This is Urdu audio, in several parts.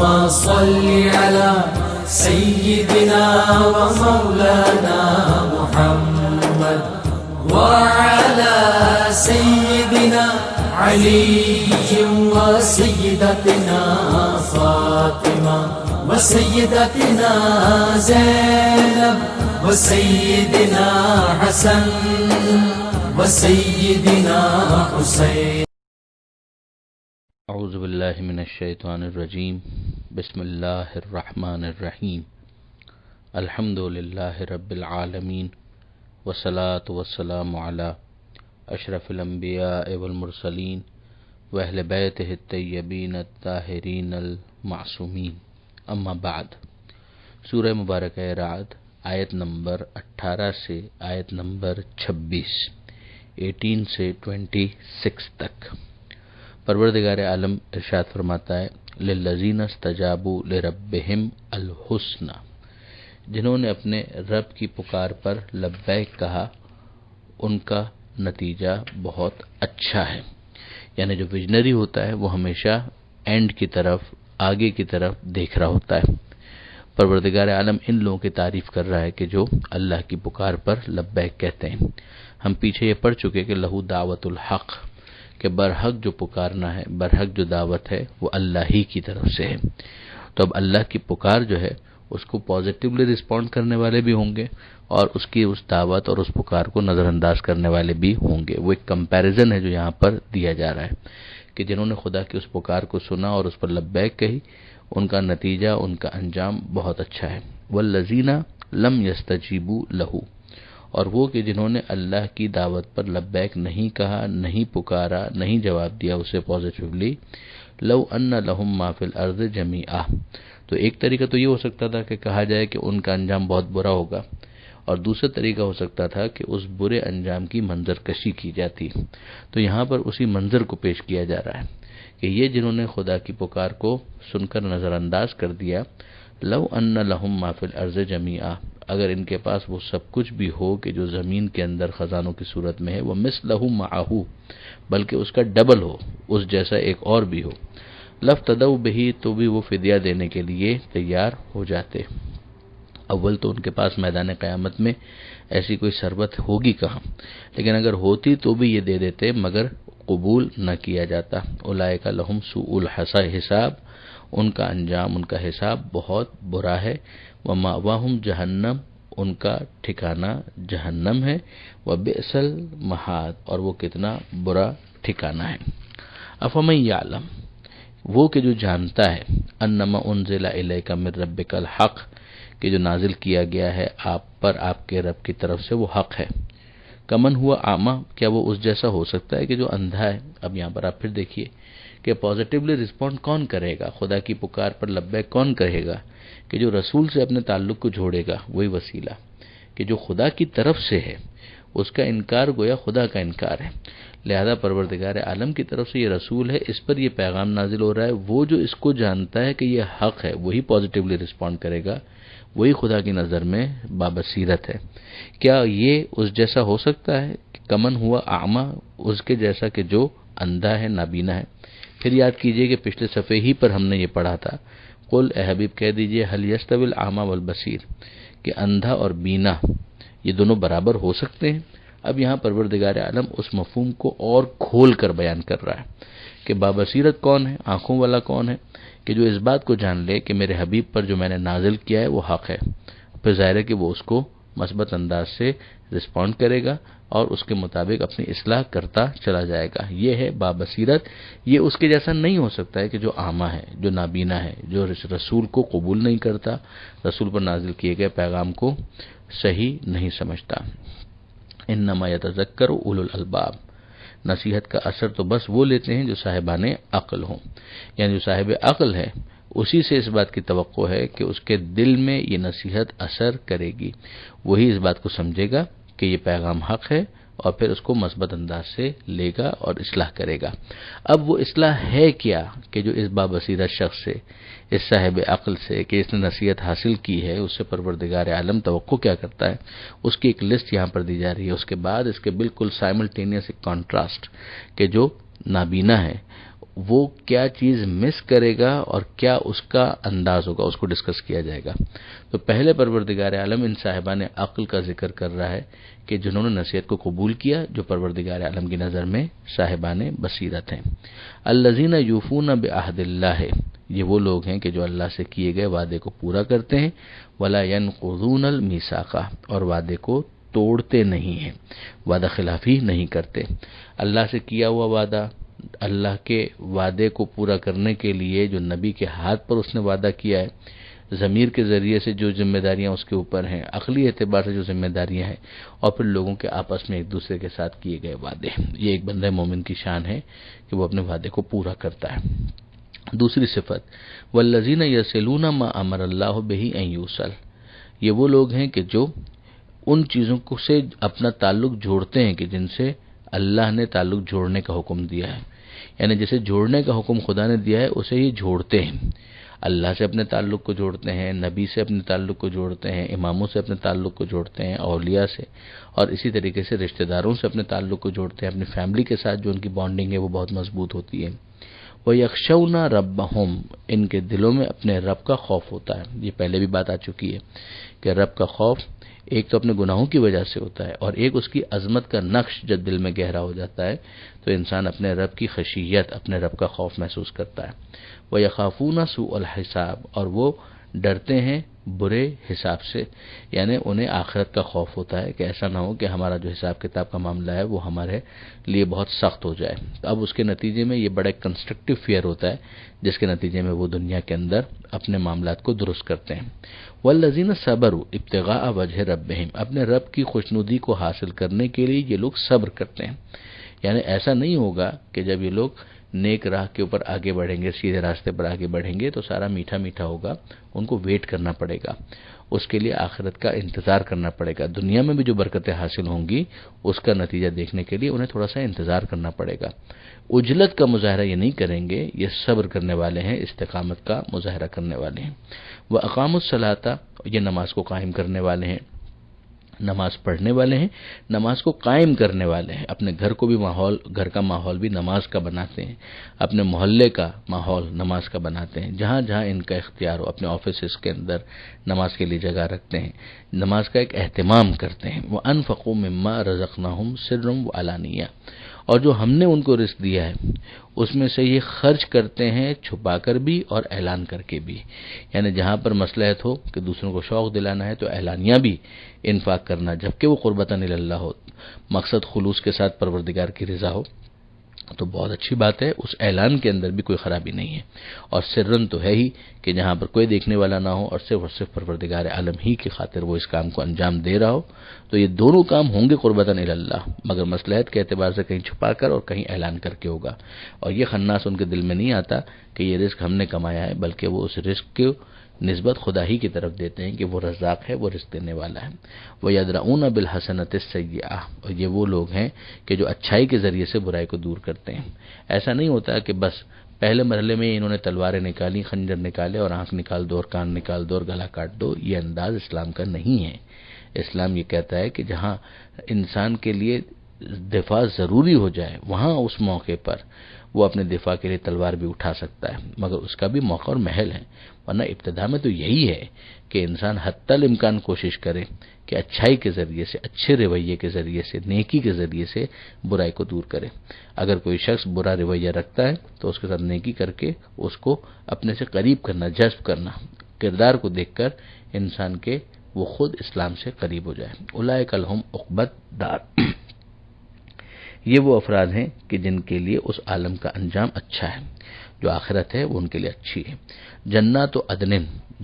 اللهم صل على سيدنا ومولانا محمد وعلى سيدنا علي وسيدتنا فاطمة وسيدتنا زينب وسيدنا حسن وسيدنا حسين. اعوذ باللہ من الشیطان الرجیم. بسم اللہ الرحمن الرحیم. الحمد للہ رب العالمین والصلاة والسلام علی اشرف الانبیاء والمرسلین واہل بیتہ الطیبین الطاہرین المعصومین. اما بعد. سورہ مبارکہ رعد آیت نمبر 18 سے آیت نمبر 26، 18 سے 26 تک. پروردگار عالم ارشاد فرماتا ہے للذین استجابوا لربہم الحسنی، جنہوں نے اپنے رب کی پکار پر لبیک کہا ان کا نتیجہ بہت اچھا ہے. یعنی جو ویژنری ہوتا ہے وہ ہمیشہ اینڈ کی طرف، آگے کی طرف دیکھ رہا ہوتا ہے. پروردگار عالم ان لوگوں کی تعریف کر رہا ہے کہ جو اللہ کی پکار پر لبیک کہتے ہیں. ہم پیچھے یہ پڑھ چکے کہ لہو دعوت الحق، کہ برحق جو پکارنا ہے، برحق جو دعوت ہے وہ اللہ ہی کی طرف سے ہے. تو اب اللہ کی پکار جو ہے اس کو پازیٹیولی رسپونڈ کرنے والے بھی ہوں گے اور اس کی اس دعوت اور اس پکار کو نظر انداز کرنے والے بھی ہوں گے. وہ ایک کمپیریزن ہے جو یہاں پر دیا جا رہا ہے کہ جنہوں نے خدا کی اس پکار کو سنا اور اس پر لبیک کہی ان کا نتیجہ، ان کا انجام بہت اچھا ہے. والذین لم یستجیبوا لہ، اور وہ کہ جنہوں نے اللہ کی دعوت پر لبیک نہیں کہا، نہیں پکارا، نہیں جواب دیا اسے پازیٹیولی. لو ان لہم ما فی الارض جمیعا، تو ایک طریقہ تو یہ ہو سکتا تھا کہ کہا جائے کہ ان کا انجام بہت برا ہوگا، اور دوسرا طریقہ ہو سکتا تھا کہ اس برے انجام کی منظر کشی کی جاتی. تو یہاں پر اسی منظر کو پیش کیا جا رہا ہے کہ یہ جنہوں نے خدا کی پکار کو سن کر نظر انداز کر دیا، لو ان لہم ما فی الارض جمیعا، اگر ان کے پاس وہ سب کچھ بھی ہو کہ جو زمین کے اندر خزانوں کی صورت میں ہے، وہ مثلہ معہ، بلکہ اس کا ڈبل ہو، اس جیسا ایک اور بھی ہو، لفتدوا بہ، تو بھی وہ فدیہ دینے کے لیے تیار ہو جاتے. اول تو ان کے پاس میدان قیامت میں ایسی کوئی ثروت ہوگی کہاں، لیکن اگر ہوتی تو بھی یہ دے دیتے، مگر قبول نہ کیا جاتا. اولئک لہم سوء الحساب، ان کا انجام، ان کا حساب بہت برا ہے. ومأواہم جہنم، ان کا ٹھکانہ جہنم ہے. وبئس المہاد، اور وہ کتنا برا ٹھکانہ ہے. افمن یعلم، وہ کہ جو جانتا ہے، انما انزل الیک من ربک الحق، کہ جو نازل کیا گیا ہے آپ پر آپ کے رب کی طرف سے وہ حق ہے. کمن ہوا اعمی، کیا وہ اس جیسا ہو سکتا ہے کہ جو اندھا ہے. اب یہاں پر آپ پھر دیکھیے کہ پازیٹیولی رسپونڈ کون کرے گا، خدا کی پکار پر لبیک کون کہے گا، کہ جو رسول سے اپنے تعلق کو جوڑے گا وہی وسیلہ، کہ جو خدا کی طرف سے ہے اس کا انکار گویا خدا کا انکار ہے. لہذا پروردگار عالم کی طرف سے یہ رسول ہے، اس پر یہ پیغام نازل ہو رہا ہے. وہ جو اس کو جانتا ہے کہ یہ حق ہے وہی پازیٹیولی رسپونڈ کرے گا، وہی خدا کی نظر میں بابصیرت ہے. کیا یہ اس جیسا ہو سکتا ہے کہ کمن ہوا اعمی، اس کے جیسا کہ جو اندھا ہے، نابینا ہے. پھر یاد کیجئے کہ پچھلے صفحے ہی پر ہم نے یہ پڑھا تھا، قل اے حبیب کہہ دیجئے هل يستوي الاعمى والبصیر، کہ اندھا اور بینا یہ دونوں برابر ہو سکتے ہیں. اب یہاں پروردگار عالم اس مفہوم کو اور کھول کر بیان کر رہا ہے کہ بابصیرت کون ہے، آنکھوں والا کون ہے، کہ جو اس بات کو جان لے کہ میرے حبیب پر جو میں نے نازل کیا ہے وہ حق ہے. پھر ظاہر ہے کہ وہ اس کو مثبت انداز سے رسپونڈ کرے گا اور اس کے مطابق اپنی اصلاح کرتا چلا جائے گا. یہ ہے بابصیرت. یہ اس کے جیسا نہیں ہو سکتا ہے کہ جو اعمیٰ ہے، جو نابینا ہے، جو رسول کو قبول نہیں کرتا، رسول پر نازل کیے گئے پیغام کو صحیح نہیں سمجھتا. انما یتذکر اولو الالباب، نصیحت کا اثر تو بس وہ لیتے ہیں جو صاحبان عقل ہوں. یعنی جو صاحب عقل ہے اسی سے اس بات کی توقع ہے کہ اس کے دل میں یہ نصیحت اثر کرے گی، وہی اس بات کو سمجھے گا کہ یہ پیغام حق ہے اور پھر اس کو مثبت انداز سے لے گا اور اصلاح کرے گا. اب وہ اصلاح ہے کیا کہ جو اس بابصیرت شخص سے، اس صاحب عقل سے کہ اس نے نصیحت حاصل کی ہے، اس سے پروردگار عالم توقع کیا کرتا ہے، اس کی ایک لسٹ یہاں پر دی جا رہی ہے. اس کے بعد اس کے بالکل سائملٹینیس ایک کانٹراسٹ کہ جو نابینا ہے وہ کیا چیز مس کرے گا اور کیا اس کا انداز ہوگا، اس کو ڈسکس کیا جائے گا۔ تو پہلے پروردگار عالم ان صاحبان عقل کا ذکر کر رہا ہے کہ جنہوں نے نصیحت کو قبول کیا، جو پروردگار عالم کی نظر میں صاحبان بصیرت ہیں۔ الذین یوفون بعہد اللہ، یہ وہ لوگ ہیں کہ جو اللہ سے کیے گئے وعدے کو پورا کرتے ہیں، ولا ینقضون المیثاق، اور وعدے کو توڑتے نہیں ہیں، وعدہ خلافی نہیں کرتے۔ اللہ سے کیا ہوا وعدہ، اللہ کے وعدے کو پورا کرنے کے لیے جو نبی کے ہاتھ پر اس نے وعدہ کیا ہے، ضمیر کے ذریعے سے جو ذمہ داریاں اس کے اوپر ہیں، عقلی اعتبار سے جو ذمہ داریاں ہیں، اور پھر لوگوں کے آپس میں ایک دوسرے کے ساتھ کیے گئے وعدے، یہ ایک بندہ مومن کی شان ہے کہ وہ اپنے وعدے کو پورا کرتا ہے۔ دوسری صفت، والذین یصلون ما امر اللہ بہ ان یوصل، یہ وہ لوگ ہیں کہ جو ان چیزوں کو سے اپنا تعلق جوڑتے ہیں کہ جن سے اللہ نے تعلق جوڑنے کا حکم دیا ہے، یعنی جیسے جوڑنے کا حکم خدا نے دیا ہے اسے یہ جوڑتے ہیں۔ اللہ سے اپنے تعلق کو جوڑتے ہیں، نبی سے اپنے تعلق کو جوڑتے ہیں، اماموں سے اپنے تعلق کو جوڑتے ہیں، اولیاء سے، اور اسی طریقے سے رشتہ داروں سے اپنے تعلق کو جوڑتے ہیں، اپنی فیملی کے ساتھ جو ان کی بانڈنگ ہے وہ بہت مضبوط ہوتی ہے۔ وَيَخْشَوْنَ رَبَّهُمْ، ان کے دلوں میں اپنے رب کا خوف ہوتا ہے۔ یہ پہلے بھی بات آ چکی ہے کہ رب کا خوف ایک تو اپنے گناہوں کی وجہ سے ہوتا ہے، اور ایک اس کی عظمت کا نقش جب دل میں گہرا ہو جاتا ہے تو انسان اپنے رب کی خشیت، اپنے رب کا خوف محسوس کرتا ہے۔ وَيَخَافُونَ سُوءَ الْحِسَابِ، اور وہ ڈرتے ہیں برے حساب سے، یعنی انہیں آخرت کا خوف ہوتا ہے کہ ایسا نہ ہو کہ ہمارا جو حساب کتاب کا معاملہ ہے وہ ہمارے لیے بہت سخت ہو جائے۔ اب اس کے نتیجے میں یہ بڑا کنسٹرکٹیو فیئر ہوتا ہے جس کے نتیجے میں وہ دنیا کے اندر اپنے معاملات کو درست کرتے ہیں۔ والذین صبروا ابتغاء وجہ ربہم، اپنے رب کی خوشنودی کو حاصل کرنے کے لیے یہ لوگ صبر کرتے ہیں، یعنی ایسا نہیں ہوگا کہ جب یہ لوگ نیک راہ کے اوپر آگے بڑھیں گے، سیدھے راستے پر آگے بڑھیں گے تو سارا میٹھا میٹھا ہوگا، ان کو ویٹ کرنا پڑے گا، اس کے لیے آخرت کا انتظار کرنا پڑے گا، دنیا میں بھی جو برکتیں حاصل ہوں گی اس کا نتیجہ دیکھنے کے لیے انہیں تھوڑا سا انتظار کرنا پڑے گا۔ عجلت کا مظاہرہ یہ نہیں کریں گے، یہ صبر کرنے والے ہیں، استقامت کا مظاہرہ کرنے والے ہیں۔ وَأَقَامُوا الصَّلَاةَ، یہ نماز کو قائم کرنے والے ہیں، نماز پڑھنے والے ہیں، نماز کو قائم کرنے والے ہیں، اپنے گھر کو بھی ماحول، گھر کا ماحول بھی نماز کا بناتے ہیں، اپنے محلے کا ماحول نماز کا بناتے ہیں، جہاں جہاں ان کا اختیار ہو اپنے آفیسز کے اندر نماز کے لیے جگہ رکھتے ہیں، نماز کا ایک اہتمام کرتے ہیں۔ وَأَنفَقُوا مِمَّا رَزَقْنَاهُمْ سِرًّا وَعَلَانِيَّةً، اور جو ہم نے ان کو رزق دیا ہے اس میں سے یہ خرچ کرتے ہیں چھپا کر بھی اور اعلان کر کے بھی، یعنی جہاں پر مصلحت ہو کہ دوسروں کو شوق دلانا ہے تو اعلانیہ بھی انفاق کرنا، جبکہ وہ قربتاً اللہ ہو، مقصد خلوص کے ساتھ پروردگار کی رضا ہو تو بہت اچھی بات ہے، اس اعلان کے اندر بھی کوئی خرابی نہیں ہے، اور سرن تو ہے ہی کہ جہاں پر کوئی دیکھنے والا نہ ہو اور صرف پروردگار عالم ہی کی خاطر وہ اس کام کو انجام دے رہا ہو، تو یہ دونوں کام ہوں گے قربتاً اللہ، مگر مصلحت کے اعتبار سے کہیں چھپا کر اور کہیں اعلان کر کے ہوگا، اور یہ خناس ان کے دل میں نہیں آتا کہ یہ رزق ہم نے کمایا ہے، بلکہ وہ اس رزق کے نسبت خدا ہی کی طرف دیتے ہیں کہ وہ رزاق ہے، وہ رزق دینے والا ہے۔ وَيَدْرَؤُونَ بِالْحَسَنَةِ السَّيِّئَةِ، اور یہ وہ لوگ ہیں کہ جو اچھائی کے ذریعے سے برائی کو دور کرتے ہیں۔ ایسا نہیں ہوتا کہ بس پہلے مرحلے میں انہوں نے تلواریں نکالی، خنجر نکالے اور آنکھ نکال دو اور کان نکال دو اور گلا کاٹ دو، یہ انداز اسلام کا نہیں ہے۔ اسلام یہ کہتا ہے کہ جہاں انسان کے لیے دفاع ضروری ہو جائے وہاں اس موقع پر وہ اپنے دفاع کے لیے تلوار بھی اٹھا سکتا ہے، مگر اس کا بھی موقع اور محل ہے، ورنہ ابتدا میں تو یہی ہے کہ انسان حتی الامکان کوشش کرے کہ اچھائی کے ذریعے سے، اچھے رویے کے ذریعے سے، نیکی کے ذریعے سے برائی کو دور کرے۔ اگر کوئی شخص برا رویہ رکھتا ہے تو اس کے ساتھ نیکی کر کے اس کو اپنے سے قریب کرنا، جذب کرنا، کردار کو دیکھ کر انسان کے وہ خود اسلام سے قریب ہو جائے۔ اولئک لہم عقبی الدار، یہ وہ افراد ہیں کہ جن کے لیے اس عالم کا انجام اچھا ہے، جو آخرت ہے وہ ان کے لیے اچھی ہے۔ جنات و عدن،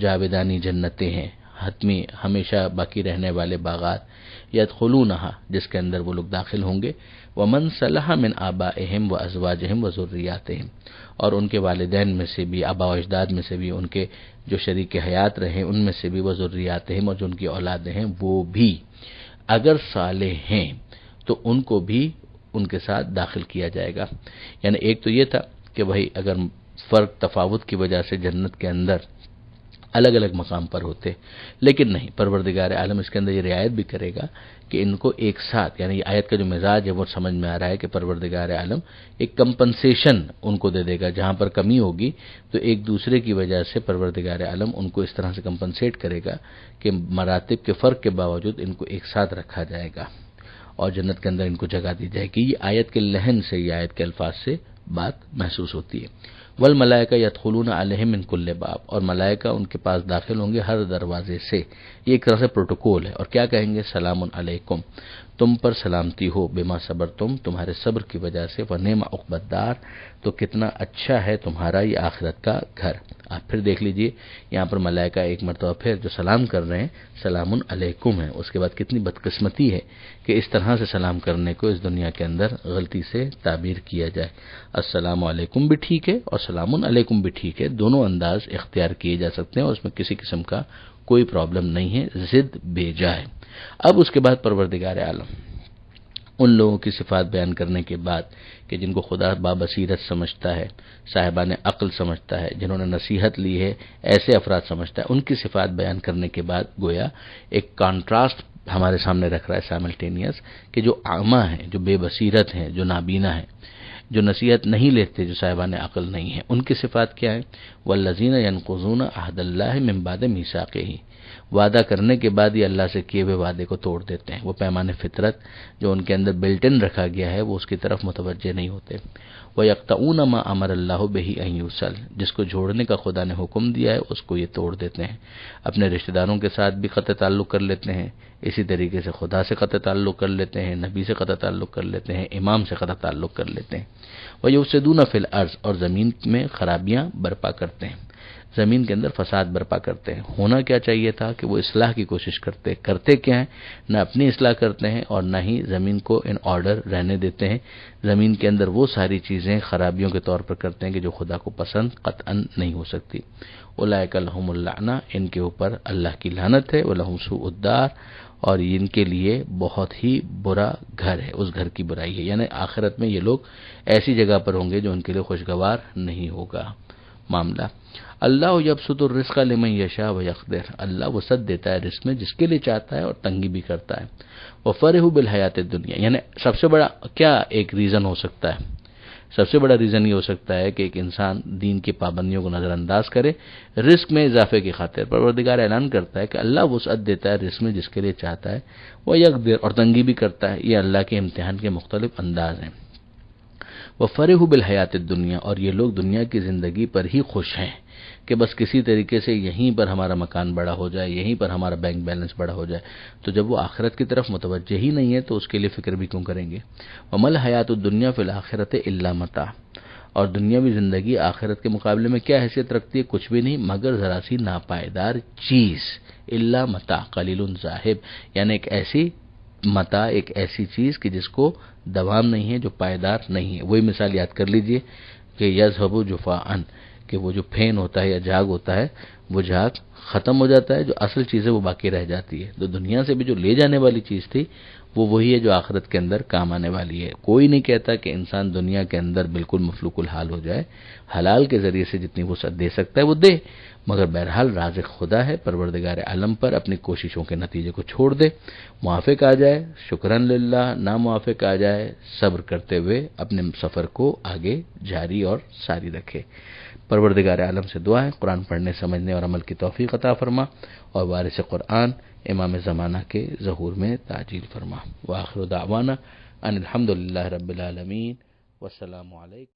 جاویدانی جنتیں ہیں، حتمی ہمیشہ باقی رہنے والے باغات، یدخلونہا، جس کے اندر وہ لوگ داخل ہوں گے، ومن صلح من آبائہم و ازواجہم و ذریاتہم، اور ان کے والدین میں سے بھی، آباء و اجداد میں سے بھی، ان کے جو شریک حیات رہے ان میں سے بھی، و ذریاتہم، اور جو ان کی اولادیں ہیں وہ بھی اگر صالح ہیں تو ان کو بھی ان کے ساتھ داخل کیا جائے گا۔ یعنی ایک تو یہ تھا کہ بھائی اگر فرق تفاوت کی وجہ سے جنت کے اندر الگ الگ مقام پر ہوتے، لیکن نہیں، پروردگار عالم اس کے اندر یہ رعایت بھی کرے گا کہ ان کو ایک ساتھ، یعنی یہ آیت کا جو مزاج ہے وہ سمجھ میں آ رہا ہے کہ پروردگار عالم ایک کمپنسیشن ان کو دے دے گا، جہاں پر کمی ہوگی تو ایک دوسرے کی وجہ سے پروردگار عالم ان کو اس طرح سے کمپنسیٹ کرے گا کہ مراتب کے فرق کے باوجود ان کو ایک ساتھ رکھا جائے گا اور جنت کے اندر ان کو جگہ دی جائے گی۔ یہ آیت کے لحن سے، یہ آیت کے الفاظ سے بات محسوس ہوتی ہے۔ والملائکہ یدخلون علیہم من کل باب، اور ملائکہ ان کے پاس داخل ہوں گے ہر دروازے سے، یہ ایک طرح سے پروٹوکول ہے، اور کیا کہیں گے؟ سلام علیکم، تم پر سلامتی ہو، بما صبرتم، تمہارے صبر کی وجہ سے، ونعم عقبی الدار، تو کتنا اچھا ہے تمہارا یہ آخرت کا گھر۔ آپ پھر دیکھ لیجئے یہاں پر ملائکہ ایک مرتبہ پھر جو سلام کر رہے ہیں سلام علیکم ہے، اس کے بعد کتنی بدقسمتی ہے کہ اس طرح سے سلام کرنے کو اس دنیا کے اندر غلطی سے تعبیر کیا جائے۔ السلام علیکم بھی ٹھیک ہے اور سلام علیکم بھی ٹھیک ہے، دونوں انداز اختیار کیے جا سکتے ہیں اور اس میں کسی قسم کا کوئی پرابلم نہیں ہے، ضد بے جا ہے۔ اب اس کے بعد پروردگار عالم ان لوگوں کی صفات بیان کرنے کے بعد کہ جن کو خدا بابصیرت سمجھتا ہے، صاحبان عقل سمجھتا ہے، جنہوں نے نصیحت لی ہے ایسے افراد سمجھتا ہے، ان کی صفات بیان کرنے کے بعد گویا ایک کانٹراسٹ ہمارے سامنے رکھ رہا ہے سائملٹینیس کہ جو اعمیٰ ہیں، جو بے بصیرت ہیں، جو نابینا ہیں، جو نصیحت نہیں لیتے، جو صاحبان عقل نہیں ہیں، ان کی صفات کیا ہیں؟ والذین ینقضون عہد اللہ من بعد میثاقہ، وعدہ کرنے کے بعد یہ اللہ سے کیے ہوئے وعدے کو توڑ دیتے ہیں، وہ پیمان فطرت جو ان کے اندر بلٹ ان رکھا گیا ہے وہ اس کی طرف متوجہ نہیں ہوتے۔ وَيَقْطَعُونَ مَا أَمَرَ اللَّهُ بِهِ أَن يُوصَلَ، جس کو جوڑنے کا خدا نے حکم دیا ہے اس کو یہ توڑ دیتے ہیں، اپنے رشتہ داروں کے ساتھ بھی قطع تعلق کر لیتے ہیں، اسی طریقے سے خدا سے قطع تعلق کر لیتے ہیں، نبی سے قطع تعلق کر لیتے ہیں، امام سے قطع تعلق کر لیتے ہیں۔ وَيُفْسِدُونَ فِي الْأَرْضِ، اور زمین میں خرابیاں برپا کرتے ہیں، زمین کے اندر فساد برپا کرتے ہیں۔ ہونا کیا چاہیے تھا کہ وہ اصلاح کی کوشش کرتے کیا ہیں؟ نہ اپنی اصلاح کرتے ہیں اور نہ ہی زمین کو ان آرڈر رہنے دیتے ہیں، زمین کے اندر وہ ساری چیزیں خرابیوں کے طور پر کرتے ہیں کہ جو خدا کو پسند قطعاً نہیں ہو سکتی۔ اولئک لہم اللعنہ، ان کے اوپر اللہ کی لعنت ہے، ولہم سوء الدار، اور ان کے لیے بہت ہی برا گھر ہے، اس گھر کی برائی ہے، یعنی آخرت میں یہ لوگ ایسی جگہ پر ہوں گے جو ان کے لیے خوشگوار نہیں ہوگا۔ معاملہ اللہ یبسط الرزق لمن یشاء ویقدر، اللہ وسعت دیتا ہے رزق میں جس کے لیے چاہتا ہے اور تنگی بھی کرتا ہے۔ وفرحوا بالحیات الدنیا، یعنی سب سے بڑا کیا ایک ریزن ہو سکتا ہے؟ سب سے بڑا ریزن یہ ہو سکتا ہے کہ ایک انسان دین کی پابندیوں کو نظر انداز کرے رزق میں اضافے کی خاطر۔ پروردگار اعلان کرتا ہے کہ اللہ وسعت دیتا ہے رزق میں جس کے لیے چاہتا ہے، وہ یقدر، اور تنگی بھی کرتا ہے۔ یہ اللہ کے امتحان کے مختلف انداز ہیں۔ وفرحوا بالحیات الدنیا، اور یہ لوگ دنیا کی زندگی پر ہی خوش ہیں کہ بس کسی طریقے سے یہیں پر ہمارا مکان بڑا ہو جائے، یہیں پر ہمارا بینک بیلنس بڑا ہو جائے، تو جب وہ آخرت کی طرف متوجہ ہی نہیں ہے تو اس کے لیے فکر بھی کیوں کریں گے؟ وما الحیات الدنیا فی الآخرۃ الا متاع، اور دنیاوی زندگی آخرت کے مقابلے میں کیا حیثیت رکھتی ہے؟ کچھ بھی نہیں مگر ذرا سی ناپائیدار چیز، الا متاع قلیل ذاہب، یعنی ایک ایسی متاع، ایک ایسی چیز کہ جس کو دوام نہیں ہے، جو پائیدار نہیں ہے۔ وہی مثال یاد کر لیجئے کہ یذهب جفاءً، کہ وہ جو پھین ہوتا ہے یا جھاگ ہوتا ہے وہ جھاگ ختم ہو جاتا ہے، جو اصل چیز ہے وہ باقی رہ جاتی ہے۔ تو دنیا سے بھی جو لے جانے والی چیز تھی وہ وہی ہے جو آخرت کے اندر کام آنے والی ہے۔ کوئی نہیں کہتا کہ انسان دنیا کے اندر بالکل مفلوق الحال ہو جائے، حلال کے ذریعے سے جتنی وسعت دے سکتا ہے وہ دے، مگر بہرحال رازق خدا ہے، پروردگار عالم پر اپنی کوششوں کے نتیجے کو چھوڑ دے، موافق آ جائے شکرن للہ، نہ موافق آ جائے صبر کرتے ہوئے اپنے سفر کو آگے جاری اور ساری رکھے۔ پروردگار عالم سے دعا ہے قرآن پڑھنے، سمجھنے اور عمل کی توفیق عطا فرما، اور وارث قرآن امام زمانہ کے ظہور میں تعجیل فرما۔ وآخر دعوانا ان الحمد للہ رب العالمین، والسلام علیکم۔